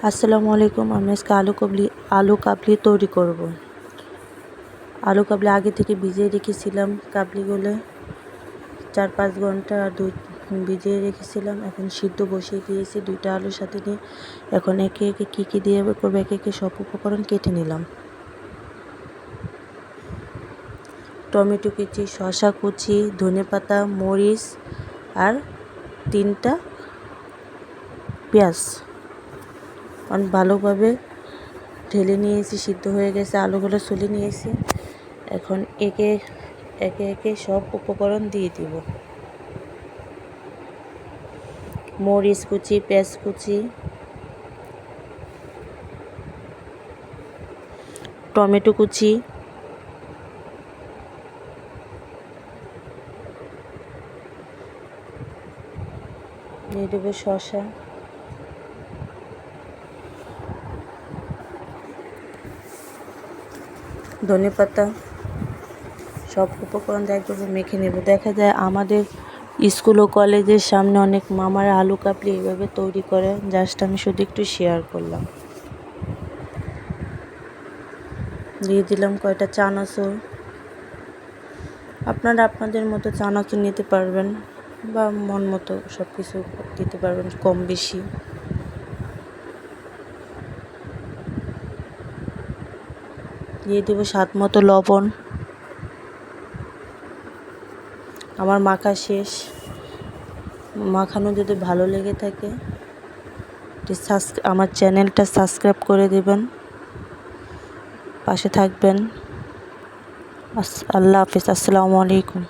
আসসালামু আলাইকুম। আমি আজকে আলু কাবলি তৈরি করব। আলু কাবলি আগে থেকে ভিজিয়ে রেখেছিলাম। কাবলিগুলো 4-5 ঘন্টা ভিজিয়ে রেখেছিলাম। এখন সিদ্ধ বসিয়ে দিয়েছি 2টা আলুর সাথে নিয়ে। এখন একে একে কী দিয়ে করবো একে একে সব উপকরণ কেটে নিলাম। টমেটো কুচি, শসা কুচি, ধনেপাতা, মরিচ আর 3টা পেঁয়াজ ভালোভাবে ঢেলে নিয়েছি। সিদ্ধ হয়ে গেছে, আলুগুলো ছুলে নিয়েছি। এখন একে একে সব উপকরণ দিয়ে দিব। মরিচ কুচি, পেঁয়াজ কুচি, টমেটো কুচি, দিয়ে দেবো শসা, ধনেপাতা। সব উপকরণ একভাবে মেখে নেব। দেখা যায় আমাদের স্কুল ও কলেজের সামনে অনেক মামারা আলু কাবলি এইভাবে তৈরি করে। জাস্ট আমি শুধু একটু শেয়ার করলাম। দিয়ে দিলাম কয়টা চানাচুর। আপনারা আপনাদের মতো চানাচুর নিতে পারবেন বা মন মতো সব কিছু দিতে পারবেন, কম বেশি। দিয়ে দেবো স্বাদ মতো লবণ। আমার মাখা শেষ। মাখানো যদি ভালো লেগে থাকে আমার চ্যানেলটা সাবস্ক্রাইব করে দেবেন, পাশে থাকবেন। আল্লাহ হাফিজ। আসসালামু আলাইকুম।